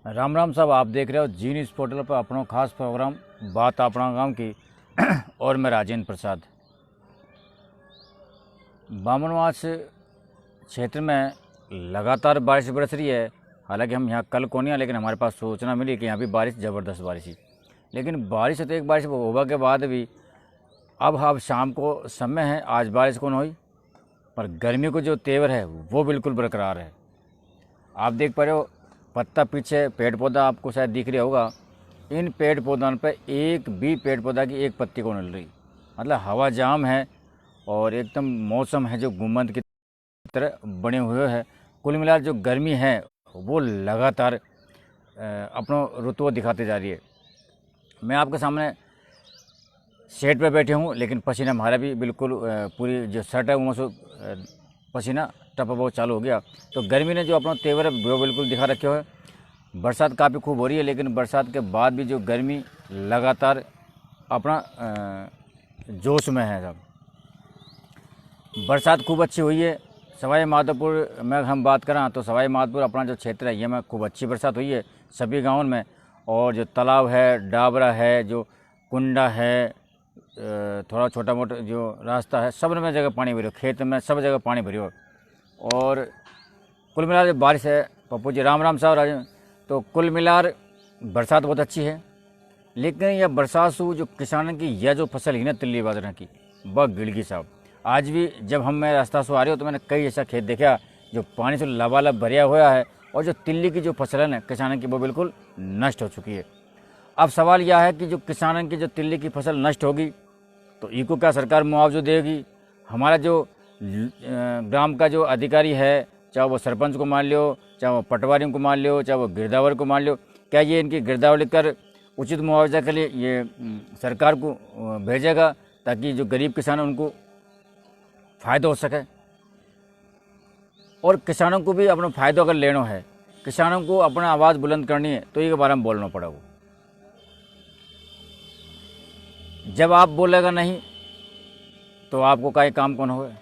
राम राम साहब, आप देख रहे हो जी न्यूज़ पोर्टल पर अपना खास प्रोग्राम बात अपना गांव की। और मैं राजेंद्र प्रसाद। बामनवास क्षेत्र में लगातार बारिश बरस रही है। हालांकि हम यहाँ कल को नहीं आए, लेकिन हमारे पास सूचना मिली कि यहाँ भी बारिश ज़बरदस्त बारिश ही। लेकिन बारिश तो एक बारिश होगा के बाद भी अब शाम को समय है, आज बारिश कौन हुई, पर गर्मी को जो तेवर है वो बिल्कुल बरकरार है। आप देख पा रहे हो पत्ता, पीछे पेड़ पौधा आपको शायद दिख रहा होगा। इन पेड़ पौधों पर एक भी पेड़ पौधा की एक पत्ती को नहीं रही। मतलब हवा जाम है और एकदम मौसम है जो गुम्बद की तरह बने हुए है। कुल मिलाकर जो गर्मी है वो लगातार अपना रुतबा दिखाते जा रही है। मैं आपके सामने शेड पे बैठे हूँ, लेकिन पसीना हमारा भी बिल्कुल पूरी जो शर्ट है वो से पसीना टपा बहुत चालू हो गया। तो गर्मी ने जो अपना तेवर है वो बिल्कुल दिखा रखे हो है। बरसात काफ़ी खूब हो रही है, लेकिन बरसात के बाद भी जो गर्मी लगातार अपना जोश में है। सब बरसात खूब अच्छी हुई है। सवाई माधोपुर में हम बात करें तो सवाई माधोपुर अपना जो क्षेत्र है ये में खूब अच्छी बरसात हुई है सभी गाँवों में। और जो तालाब है, डाबरा है, जो कुंडा है, थोड़ा छोटा मोटा जो रास्ता है, सब में जगह पानी भरियो, खेत में सब जगह पानी भरियो। और कुल मिलाकर जो बारिश है, पप्पू जी राम राम साहब राजन। तो कुल मिलाकर बरसात बहुत अच्छी है, लेकिन यह बरसात से जो किसानों की यह जो फसल ही ना तिल्ली बाजरा की वह गिड़गी साहब। आज भी जब मैं रास्ता से आ रही हो तो मैंने कई ऐसा खेत देखा जो पानी से लबालब भरिया हुआ है, और जो तिल्ली की जो फसल है ना किसानों की वो बिल्कुल नष्ट हो चुकी है। अब सवाल यह है कि जो किसानों की जो तिल्ली की फसल नष्ट होगी तो इनको क्या सरकार मुआवजा देगी? हमारा जो ग्राम का जो अधिकारी है, चाहे वो सरपंच को मान लो, चाहे वो पटवारियों को मान लो, चाहे वो गिरदावर को मान लो, क्या ये इनकी गिरदावरी कर उचित मुआवजा के लिए ये सरकार को भेजेगा, ताकि जो गरीब किसान हैं उनको फ़ायदा हो सके? और किसानों को भी अपना फ़ायदा अगर लेना है, किसानों को अपना आवाज़ बुलंद करनी है तो ये के बारे में बोलना पड़ेगा। जब आप बोलेगा नहीं तो आपको का काम कौन होगा?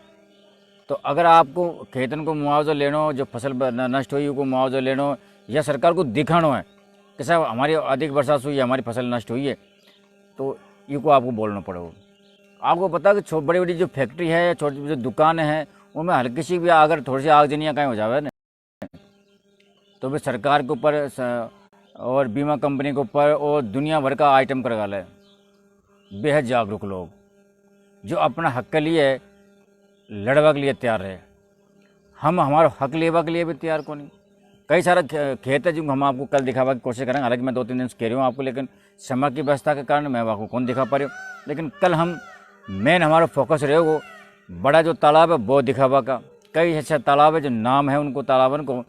तो अगर आपको खेतन को मुआवजा लेना हो, जो फसल नष्ट हुई को मुआवजा लेना हो, या सरकार को दिखाना है कि साहब हमारी अधिक बरसात हुई है, हमारी फसल नष्ट हुई है, तो ये को आपको बोलना पड़ेगा। आपको पता है कि बड़ी बड़ी जो फैक्ट्री है, छोटी जो दुकानें हैं, उनमें हल्की सी भी अगर थोड़ी सी आगजनियाँ कहीं हो जाए ना तो भी सरकार के ऊपर और बीमा कंपनी के ऊपर और दुनिया भर का आइटम कर डाला है। बेहद जागरूक लोग जो अपना हक के लिए लड़वा के लिए तैयार है, हम हमारा हक लेवा के लिए भी तैयार को नहीं। कई सारा खेत है जो हम आपको कल दिखावा की कोशिश करेंगे। हालांकि मैं 2-3 दिन से कह रही हूँ आपको, लेकिन समय की व्यवस्था के कारण मैं आपको कौन दिखा पा रही हूँ। लेकिन कल हम मेन हमारा फोकस रहेगा बड़ा जो तालाब है वो दिखावा का। कई ऐसे तालाब है जो नाम है उनको तालाबन को,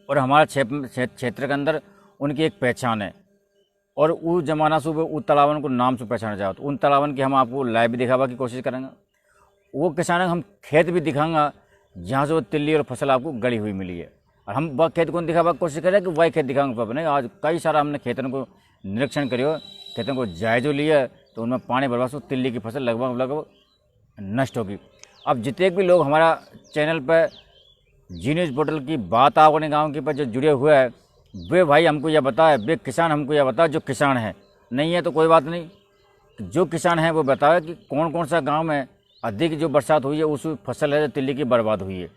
और हमारा क्षेत्र के अंदर उनकी एक पहचान है, और उस जमाना से उस तालाबन को नाम से पहचाना जाए। तो उन तालाबन की हम आपको लाइव भी दिखावा की कोशिश करेंगे। वो किसान हम खेत भी दिखाऊंगा जहाँ से वो तिल्ली और फसल आपको गड़ी हुई मिली है, और हम वह खेत को दिखावा की कोशिश करें कि वही खेत दिखाएंगे पर नहीं। आज कई सारा हमने खेतों को निरीक्षण करियो, खेतों को जायजो लिया तो उनमें पानी भरवा से तिल्ली की फसल लगभग नष्ट होगी। अब जितने भी लोग हमारा चैनल पर जी न्यूज़ पोर्टल की बात आप अपने गाँव के पर जो जुड़े हुए हैं, वे भाई हमको यह बताए, वे किसान हमको यह बताए जो किसान है, नहीं है तो कोई बात नहीं, जो किसान है वो बताए कि कौन कौन सा गांव में अधिक जो बरसात हुई है उस फसल है जो तिल्ली की बर्बाद हुई है,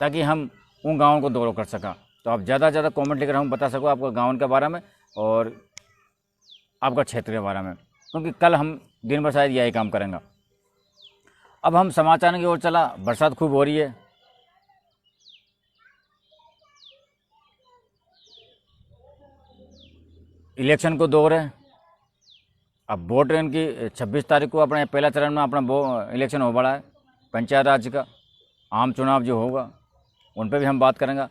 ताकि हम उन गाँवों को दौरा कर सका। तो आप ज़्यादा से ज़्यादा कॉमेंट लेकर हम बता सको आपका गाँव के बारे में और आपका क्षेत्र के बारे में, क्योंकि कल हम दिन भर शायद यही काम करेंगे। अब हम समाचार की ओर चला। बरसात खूब हो रही है, इलेक्शन को दौर है। अब वोट इनकी 26 तारीख को अपने पहला चरण में अपना इलेक्शन हो बड़ा है, पंचायत राज का आम चुनाव जो होगा उन पर भी हम बात करेंगे।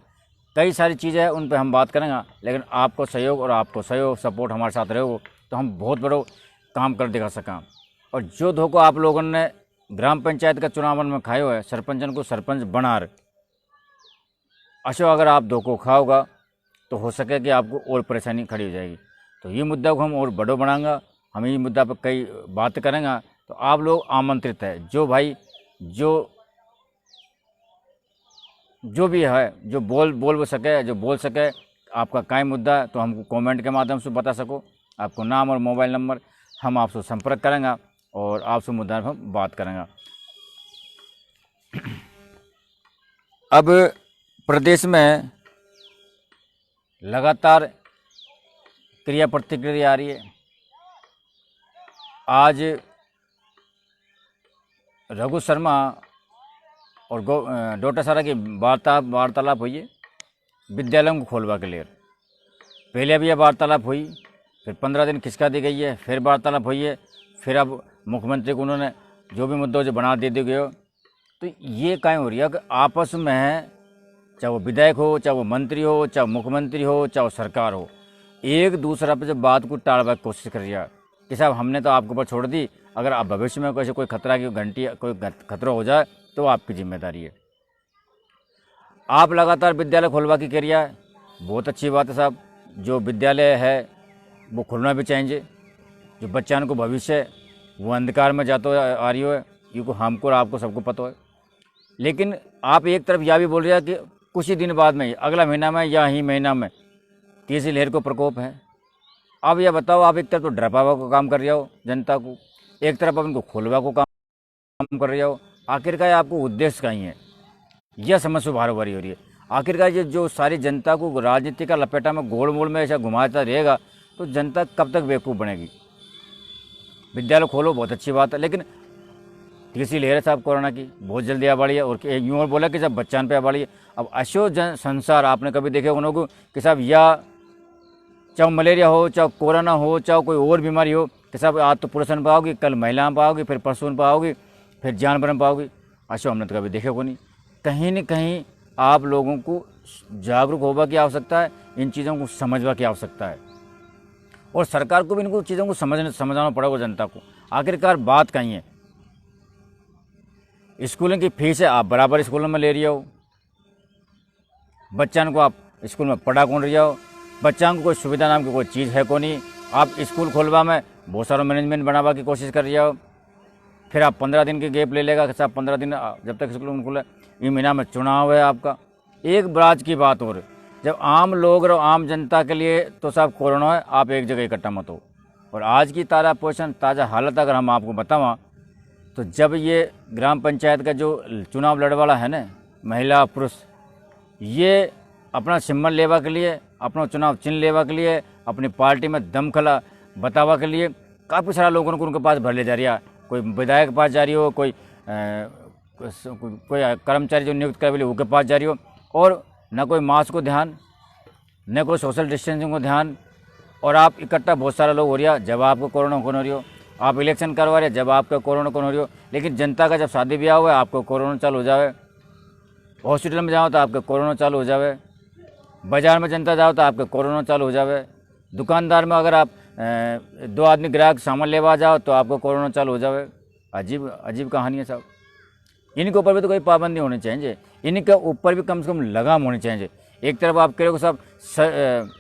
कई सारी चीज़ें हैं उन पर हम बात करेंगे, लेकिन आपको सहयोग और आपको सहयोग सपोर्ट हमारे साथ रहो तो हम बहुत बड़ो काम कर दिखा सकें। और जो धोखो आप लोगों ने ग्राम पंचायत का चुनाव में खायो है, सरपंचन को सरपंच बनार अशो अगर आप धोखो खाओगा तो हो सके कि आपको और परेशानी खड़ी हो जाएगी। तो ये मुद्दा को हम और बड़ो बनाएंगे, हम ये मुद्दा पर कई बात करेंगे। तो आप लोग आमंत्रित है, जो भाई जो भी है जो बोल सके, जो बोल सके आपका काई मुद्दा है तो हमको कमेंट के माध्यम से बता सको, आपको नाम और मोबाइल नंबर, हम आपसे संपर्क करेंगे और आपसे मुद्दा पर हम बात करेंगे। अब प्रदेश में लगातार क्रिया प्रतिक्रिया आ रही है। आज रघु शर्मा और डॉक्टर सारा की वार्तालाप हुई है विद्यालयों को खोलवा के लिए। पहले भी यह वार्तालाप हुई, फिर 15 दिन खिसका दी गई है, फिर वार्तालाप हुई है, फिर अब मुख्यमंत्री को उन्होंने जो भी मुद्दों जो बना दे गए हो। तो ये काहे हो रही है कि आपस में चाहे वो विधायक हो, चाहे वो मंत्री हो, चाहे मुख्यमंत्री हो, चाहे सरकार हो, एक दूसरा पे जब बात को टालने की कोशिश कर रही है कि साहब हमने तो आपके ऊपर छोड़ दी, अगर आप भविष्य में कोई खतरा की घंटी कोई खतरा हो जाए तो आपकी जिम्मेदारी है। आप लगातार विद्यालय खोलवा की क्रिया है, बहुत अच्छी बात है साहब। जो विद्यालय है वो खुलना भी चाहिए। जो बच्चों को भविष्य है वो अंधकार में जाता आ रही है, क्योंकि हमको और आपको सबको पता है। लेकिन आप एक तरफ यह भी बोल रहे हैं कि कुछ ही दिन बाद में, अगला महीना में या ही महीना में तीसरी लहर को प्रकोप है। अब यह बताओ, आप एक तरफ तो डरावा को काम कर रहे हो जनता को, एक तरफ आप इनको खोलवा को काम कर रहे हो। आखिरकार आपको उद्देश्य कहीं है, यह समस्या बार बार हो रही है। आखिरकार ये जो सारी जनता को राजनीति का लपेटा में गोल मोल में ऐसा घुमाता रहेगा तो जनता कब तक बेवकूफ़ बनेगी। विद्यालय खोलो, बहुत अच्छी बात है, लेकिन तीसरी लहर है साहब कोरोना की, बहुत जल्दी आ बढ़ी है। और यूँ और बोला कि साहब बच्चान पे आ बढ़ी है। अब अशो संसार आपने कभी देखे उनको कि साहब या चाहे मलेरिया हो, चाहे कोरोना हो, चाहे कोई और बीमारी हो, कि साहब आज तो पुरुष में पाओगी, कल महिला में पाओगी, फिर पशु में पाओगी, फिर जानवर में पाओगी। अशो हमने तो कभी देखे को नहीं। कहीं न कहीं आप लोगों को जागरूक होने की आवश्यकता है, इन चीज़ों को समझवा की आवश्यकता है, और सरकार को भी इनको चीज़ों को समझाना पड़ेगा जनता को। आखिरकार बात कहीं है, स्कूलों की फीस है आप बराबर स्कूलों में ले रही हो, बच्चों को आप स्कूल में पढ़ा कौन रही हो, बच्चों को कोई सुविधा नाम की कोई चीज़ है को नहीं। आप स्कूल खोलवा में बहुत सारा मैनेजमेंट बनावा की कोशिश कर रही हो, फिर आप 15 दिन के गैप ले लेगा कि साहब 15 दिन जब तक स्कूल खुले, ये महीना में चुनाव है आपका। एक ब्राज की बात और जब आम लोग और आम जनता के लिए तो साहब कोरोना है, आप एक जगह इकट्ठा मत हो। और आज की ताज़ा हालत अगर हम आपको बतावा तो जब ये ग्राम पंचायत का जो चुनाव लड़ने वाला है ना, महिला पुरुष, ये अपना सिम्बल लेवा के लिए, अपना चुनाव चिन्ह लेवा के लिए, अपनी पार्टी में दमखला बतावा के लिए काफ़ी सारा लोगों को उनके पास भर ले जा रही है। कोई विधायक के पास जा रही हो, कोई कर्मचारी जो नियुक्त कर उसके पास जा रही हो, और न कोई मास्क को ध्यान, न कोई सोशल डिस्टेंसिंग को ध्यान, और आप इकट्ठा बहुत सारे लोग हो रही है। जब आपको कोरोना कौन हो रही हो, आप इलेक्शन करवा रहे, जब आपका कोरोना कौन हो रही हो। लेकिन जनता का जब शादी ब्याह हुआ है आपको कोरोना चालू हो जाए, हॉस्पिटल में जाओ तो आपका कोरोना चालू हो जाए, बाजार में जनता जाओ तो आपका कोरोना चालू हो जाए, दुकानदार में अगर आप 2 आदमी ग्राहक सामान लेवा जाओ तो आपको कोरोना चालू हो जाए। अजीब अजीब कहानी है साहब। इनके ऊपर भी तो कोई पाबंदी होनी चाहिए, इनके ऊपर भी कम से कम लगाम होनी चाहिए। एक तरफ आप कह रहे हो साहब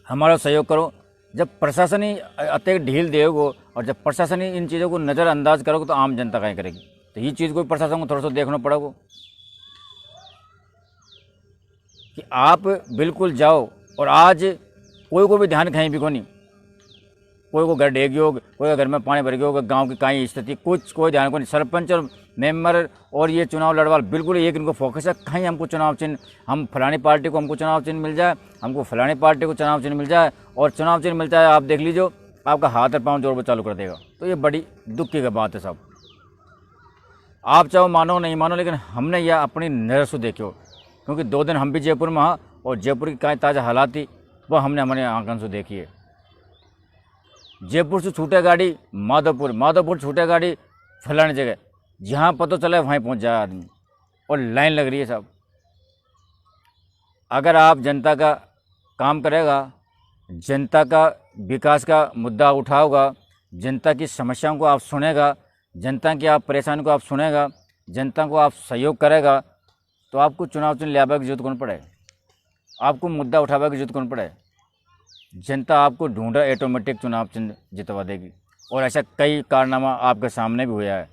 हमारा सहयोग करो, जब प्रशासन ही अत्यधिक ढील देगा और जब प्रशासन ही इन चीज़ों को नज़रअंदाज करोगे तो आम जनता क्या करेगी। तो ये चीज़ को प्रशासन को थोड़ा सा देखना पड़ेगा कि आप बिल्कुल जाओ। और आज कोई को भी ध्यान कहीं भी को नहीं, कोई को घर डेग योग, कोई का घर में पानी भर गया होगा, गाँव की कहीं स्थिति कुछ कोई ध्यान को नहीं। सरपंच और मेंबर और ये चुनाव लड़वाल बिल्कुल एक इनको फोकस है, कहीं हमको चुनाव चिन्ह, हम फलानी पार्टी को हमको चुनाव चिन्ह मिल जाए, हमको फलानी पार्टी को चुनाव चिन्ह मिल जाए, और चुनाव चिन्ह मिलता है आप देख लीजिए आपका हाथ और पाँव जोड़ चालू कर देगा। तो ये बड़ी दुख की बात है साहब। आप चाहो मानो नहीं मानो, लेकिन हमने यह अपनी नज़र से देखो, क्योंकि 2 दिन हम भी जयपुर में हाँ, और जयपुर की क्या ताज़ा हालात थी वो हमने हमारे आंकन से देखी है। जयपुर से छूटे गाड़ी माधोपुर, माधोपुर छूटे गाड़ी फलानी जगह, जहाँ पता चला वहीं पहुँच जाए आदमी, और लाइन लग रही है साहब। अगर आप जनता का काम करेगा, जनता का विकास का मुद्दा उठाओगा, जनता की समस्याओं को आप सुनेगा, जनता की आप परेशानी को आप सुनेगा, जनता को आप सहयोग करेगा, तो आपको चुनाव चिन्ह लिया की जरूरत कौन पड़े, आपको मुद्दा उठावा की जरूरत कौन पड़े। जनता आपको ढूंढा ऑटोमेटिक चुनाव चिन्ह जितवा देगी। और ऐसा कई कारनामा आपके सामने भी हुआ है।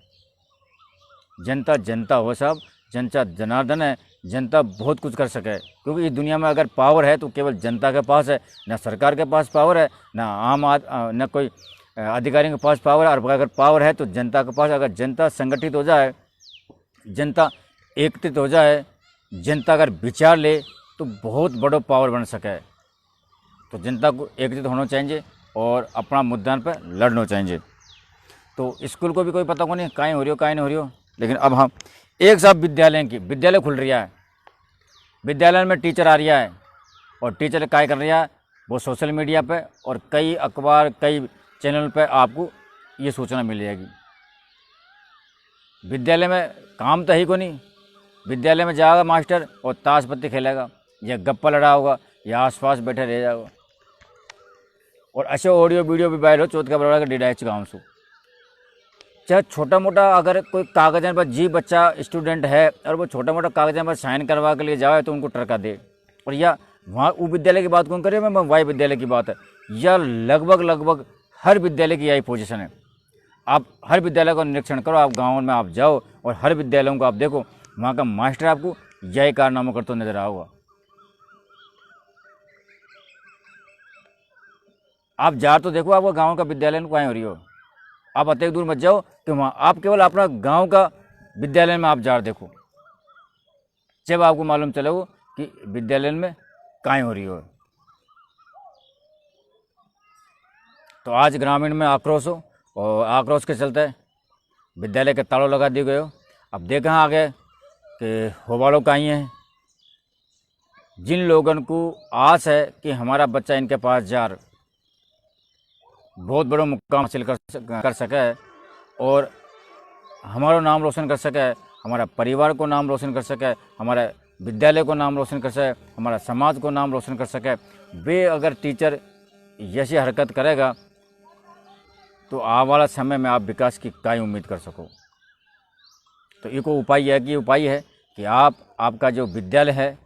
जनता जनता हो साहब, जनता जनार्दन है, जनता बहुत कुछ कर सके। क्योंकि इस दुनिया में अगर पावर है तो केवल जनता के पास है, ना सरकार के पास पावर है, ना न कोई अधिकारियों के पास पावर है। और अगर पावर है तो जनता के पास। अगर जनता संगठित हो जाए, जनता एकत्रित हो जाए, जनता अगर विचार ले तो बहुत बड़ा पावर बन सके। तो जनता को एकत्रित होना चाहिए और अपना मुद्दान पर लड़ना चाहिए। तो स्कूल को भी कोई पता को नहीं कहीं हो रही हो कहीं नहीं हो रही हो। लेकिन अब हम एक साथ विद्यालय खुल रहा है, विद्यालय में टीचर आ रहा है, और टीचर क्या कर रहा है, वो सोशल मीडिया पे और कई अखबार कई चैनल पे आपको ये सूचना मिल जाएगी। विद्यालय में काम तो ही को नहीं, विद्यालय में जाएगा मास्टर और ताश पत्ती खेलेगा या गप्पा लड़ा होगा या आसपास बैठे रह जाएगा। और अच्छे ऑडियो वीडियो भी वायरल हो चौथ का बड़ा डिडाइच गाँव से। चाहे छोटा मोटा अगर कोई कागज़ पर जी बच्चा स्टूडेंट है और वो छोटा मोटा कागज़ पर साइन करवा के लिए जाए तो उनको टरका दे। और या वहाँ वो विद्यालय की बात कौन करे, मैं वाई विद्यालय की बात है, या लगभग हर विद्यालय की यही पोजीशन है। आप हर विद्यालय का निरीक्षण करो, आप गाँव में आप जाओ और हर विद्यालयों को आप देखो, वहाँ का मास्टर आपको यही कारनामा करते नजर आओगा। आप जा तो देखो आपका गाँव का विद्यालय कहीं हो रही हो, आप अत्यधिक दूर मत जाओ कि वहाँ आप केवल अपना गांव का विद्यालय में आप जा देखो, जब आपको मालूम चलेगा कि विद्यालय में कहीं हो रही हो। तो आज ग्रामीण में आक्रोश हो और आक्रोश के चलते विद्यालय के तालों लगा दिए गए हो। अब देखा आगे कि होबाड़ो कहीं है, जिन लोगों को आस है कि हमारा बच्चा इनके पास जा बहुत बड़ा मुकाम हासिल कर सके और हमारा नाम रोशन कर सके, हमारा परिवार को नाम रोशन कर सके, हमारे विद्यालय को नाम रोशन कर सके, हमारा समाज को नाम रोशन कर सके, वे अगर टीचर ऐसी हरकत करेगा तो आने वाला समय में आप विकास की क्या उम्मीद कर सको। तो एक उपाय है कि आपका जो विद्यालय है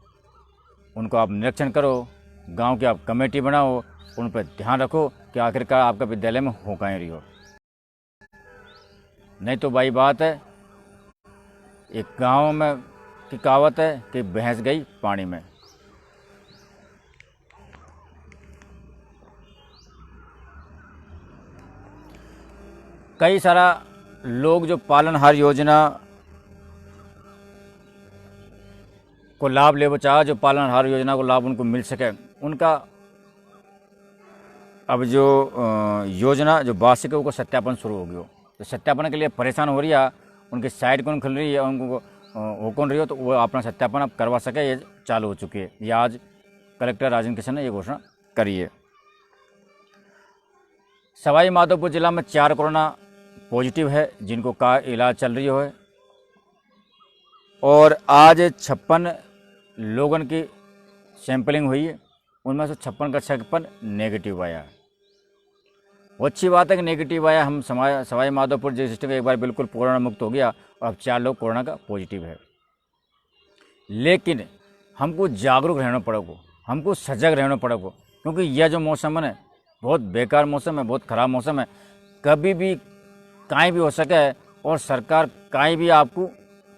उनको आप निरीक्षण करो, गांव की आप कमेटी बनाओ, उन पर ध्यान रखो कि आखिरकार आपका विद्यालय में हो कहीं रही हो। नहीं तो भाई बात है, एक गांव में की कहावत है कि भैंस गई पानी में। कई सारा लोग जो पालनहार योजना को लाभ ले चाहे, जो पालनहार योजना को लाभ उनको मिल सके, उनका अब जो योजना जो वार्षिक है उनको सत्यापन शुरू हो गया। तो सत्यापन के लिए परेशान हो रही है, उनकी साइट कौन खुल रही है, उनको हो कौन रही हो, तो वो अपना सत्यापन अब करवा सके, ये चालू हो चुकी है। ये आज कलेक्टर राजेंद्र किशन ने ये घोषणा करी है। सवाई माधोपुर जिला में 4 कोरोना पॉजिटिव है जिनको का इलाज चल रही है, और आज 56 लोगों की सैंपलिंग हुई है, उनमें से 56 का 56 नेगेटिव आया। वो अच्छी बात है कि नेगेटिव आया। हम सवाई माधोपुर डिस्ट्रिक्ट एक बार बिल्कुल कोरोना मुक्त हो गया और अब 4 लोग कोरोना का पॉजिटिव है। लेकिन हमको जागरूक रहना पड़ेगा, हमको सजग रहना पड़ेगा, क्योंकि यह जो मौसम है बहुत बेकार मौसम है, बहुत ख़राब मौसम है, कभी भी कहीं भी हो सके और सरकार कहीं भी आपको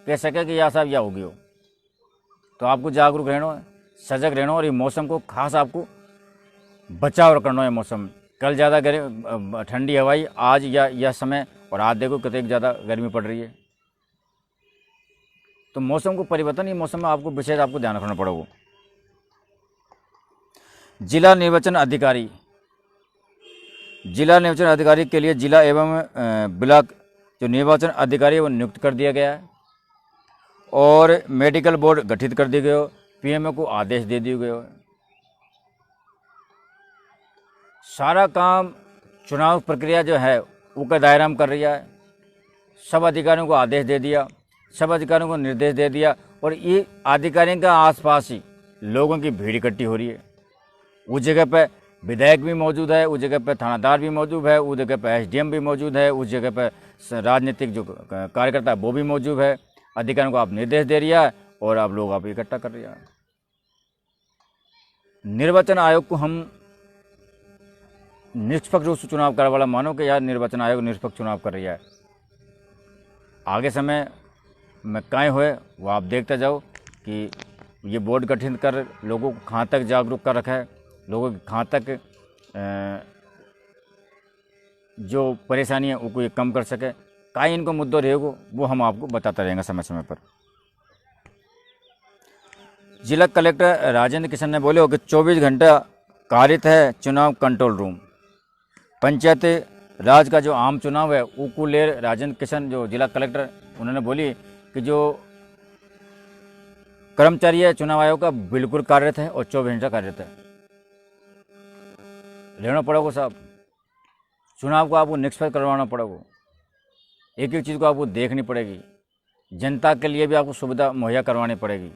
कह सके कि यह साहब यह हो गया हो। तो आपको जागरूक रहना है, सजग रहना, और ये मौसम को खास आपको बचाव करना है। मौसम कल ज़्यादा ठंडी हवाई, आज यह समय, और आज देखो कितनी ज़्यादा गर्मी पड़ रही है। तो मौसम को परिवर्तन, ये मौसम में आपको विशेष आपको ध्यान रखना पड़ेगा। जिला निर्वाचन अधिकारी के लिए जिला एवं ब्लॉक जो निर्वाचन अधिकारी है वो नियुक्त कर दिया गया है, और मेडिकल बोर्ड गठित कर दिए गए हो, पीएमओ को आदेश दे दिए गए हो। सारा काम चुनाव प्रक्रिया जो है वो का दायरा में कर रही है। सब अधिकारियों को आदेश दे दिया, सब अधिकारियों को निर्देश दे दिया, और ये अधिकारियों का आसपास ही लोगों की भीड़ इकट्ठी हो रही है। उस जगह पे विधायक भी मौजूद है, उस जगह पे थानादार भी मौजूद है, उस जगह पे एसडीएम भी मौजूद है, उस जगह पे राजनीतिक जो कार्यकर्ता है वो भी मौजूद है। अधिकारियों को आप निर्देश दे रहा है और आप लोग आप इकट्ठा कर रहा है। निर्वाचन आयोग को हम निष्पक्ष रूप से चुनाव करने वाला मानो कि यार निर्वाचन आयोग निष्पक्ष चुनाव कर रहा है। आगे समय में काएँ हुए वो आप देखते जाओ कि ये बोर्ड गठित कर लोगों को कहाँ तक जागरूक कर रखा है, लोगों की कहाँ तक जो परेशानी है उनको ये कम कर सके। काई इनको मुद्दों रहेगो वो हम आपको बताते रहेंगे समय समय पर। जिला कलेक्टर राजेंद्र किशन ने बोले हो कि 24 घंटा कार्यरत है चुनाव कंट्रोल रूम। पंचायत राज का जो आम चुनाव है उसको ले राजेंद्र किशन जो जिला कलेक्टर उन्होंने बोली कि जो कर्मचारी है चुनाव आयोग का बिल्कुल कार्यरत है और 24 घंटा कार्यरत है। लेना पड़ेगा साहब, चुनाव को आपको निष्पक्ष करवाना पड़ेगा, एक एक चीज़ को आपको देखनी पड़ेगी, जनता के लिए भी आपको सुविधा मुहैया करवानी पड़ेगी,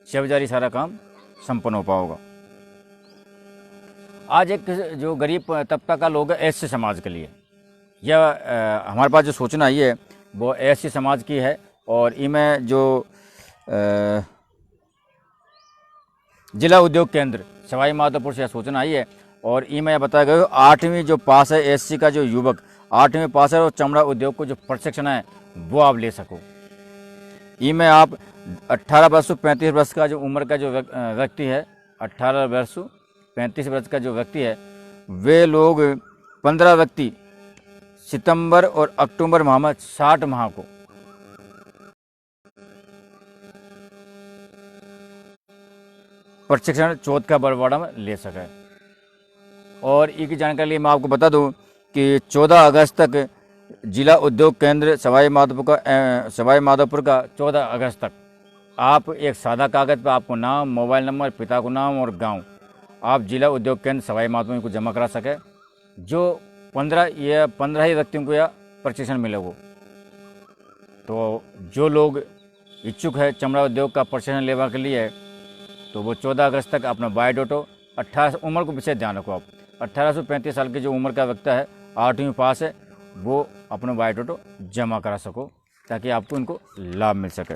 जब सारा काम संपन्न हो पाओगा। आज एक जो गरीब तबका का लोग है एससी समाज के लिए यह हमारे पास जो सूचना आई है वो एससी समाज की है और इनमें जो जिला उद्योग केंद्र सवाई माधोपुर से यह सूचना आई है और इनमें यह बताया गया 8वीं जो पास है एससी का जो युवक 8वीं पास है और चमड़ा उद्योग को जो प्रशिक्षण है वो आप ले सको। इनमें आप 18 वर्ष से 35 वर्ष का जो उम्र का जो व्यक्ति है 18 वर्ष से 35 वर्ष का जो व्यक्ति है वे लोग 15 व्यक्ति सितंबर और अक्टूबर माह में 60 माह को प्रशिक्षण चौथ का बरवाड़ा में ले सके। और इसकी जानकारी मैं आपको बता दूं कि 14 अगस्त तक जिला उद्योग केंद्र सवाई माधोपुर का 14 अगस्त तक आप एक सादा कागज़ पर आपको नाम, मोबाइल नंबर, पिता को नाम और गांव आप जिला उद्योग केंद्र सवाई माधोपुर को जमा करा सके। जो 15 ही व्यक्तियों को यह प्रशिक्षण मिलेगा। तो जो लोग इच्छुक है चमड़ा उद्योग का प्रशिक्षण लेने के लिए तो वो 14 अगस्त तक अपना बायोडाटा 18 उम्र को विशेष ध्यान रखो। आप 18 से 35 साल की जो उम्र का व्यक्ति है 8वीं पास है वो अपना बायोडाटा जमा करा सको ताकि आपको इनको लाभ मिल सके।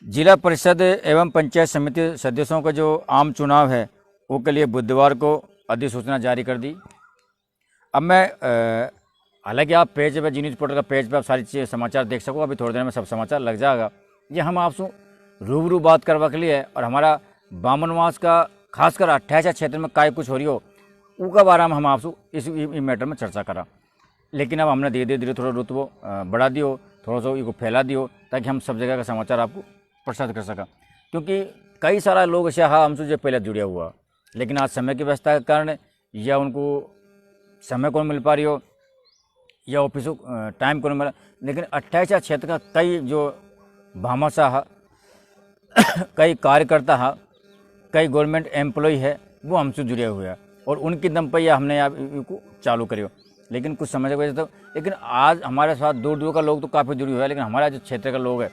जिला परिषद एवं पंचायत समिति सदस्यों का जो आम चुनाव है वो के लिए बुधवार को अधिसूचना जारी कर दी। अब मैं हालांकि आप पेज पे जी न्यूज़ पोर्टल का पेज पे आप सारी चीज़ें समाचार देख सको। अभी थोड़ी देर में सब समाचार लग जाएगा। ये हम आपसे रूबरू बात करवा के लिए और हमारा बामनवास का खासकर 28 क्षेत्र में काय कुछ हो रही हो उसका बारे में हम आपसे इस मैटर में चर्चा करा। लेकिन अब हमने धीरे धीरे थोड़ा रुतबो बढ़ा दियो, थोड़ा सा इसको फैला दियो ताकि हम सब जगह का समाचार आपको प्रसारित कर सका। क्योंकि कई सारा लोग ऐसे हाँ हमसे जो पहले जुड़े हुआ लेकिन आज समय की व्यवस्था के कारण या उनको समय को मिल पा रही हो या ऑफिस टाइम को नहीं मिला। लेकिन 28 क्षेत्र का कई जो भामाशाह कई कार्यकर्ता है, कई गवर्नमेंट एम्प्लॉय है वो हमसे जुड़े हुए हैं और उनकी दम पर यह हमने इनको चालू करियो। लेकिन कुछ समय की वजह से लेकिन आज हमारे साथ दूर दूर का लोग तो काफ़ी जुड़े हुए हैं लेकिन हमारा जो क्षेत्र का लोग है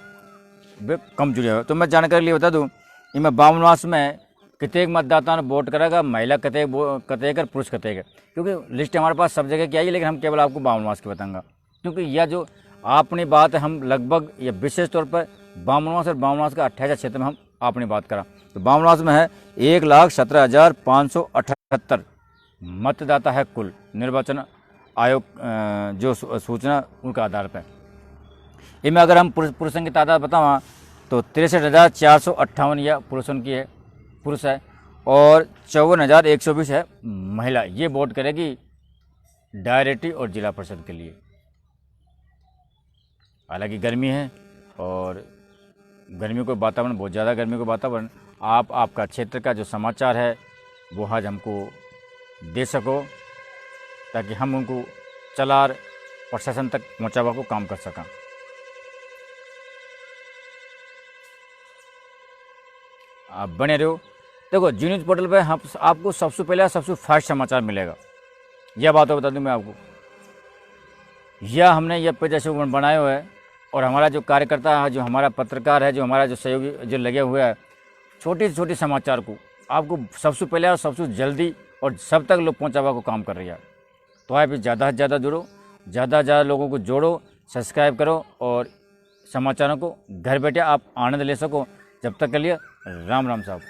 वे कम जुड़े हुए। तो मैं जानकारी लिए बता दूं इनमें बामनवास में कितने मतदाता ने वोट करेगा, महिला कतेक और पुरुष कतेक, क्योंकि लिस्ट हमारे पास सब जगह की आई है लेकिन हम केवल आपको बामनवास की बताऊंगा। क्योंकि यह जो अपनी बात है हम लगभग या विशेष तौर पर बामनवास और बामनवास का 28 क्षेत्र में हम अपनी बात करा। तो बामनवास में है 1,17,578 मतदाता है कुल निर्वाचन आयोग जो सूचना उनके आधार पर। इनमें अगर हम पुरुषों की तादाद बतावा तो 63,458 यह पुरुषों की है पुरुष है और 54,120 है महिला। ये वोट करेगी डायरेक्टरी और जिला परिषद के लिए। हालांकि गर्मी है और गर्मी को वातावरण बहुत ज़्यादा गर्मी को वातावरण आप आपका क्षेत्र का जो समाचार है वो आज हमको दे सको ताकि हम उनको चलार प्रशासन तक पहुँचावा को काम कर सकें। आप बने रहो। देखो जी न्यूज़ पोर्टल पे हम आपको सबसे पहले सबसे फास्ट समाचार मिलेगा। यह बात बता दूं मैं आपको, यह हमने यह पेज ऐसे बनाए हुए है और हमारा जो कार्यकर्ता है, जो हमारा पत्रकार है, जो हमारा जो सहयोगी जो लगे हुए हैं छोटी से छोटी समाचार को आपको सबसे पहले और सबसे जल्दी और सब तक लोग पहुँचावा को काम कर रही है। तो आप ज़्यादा से ज़्यादा जुड़ो, ज़्यादा से ज़्यादा लोगों को जोड़ो, सब्सक्राइब करो और समाचारों को घर बैठे आप आनंद ले सको। जब तक के लिए राम राम साहब।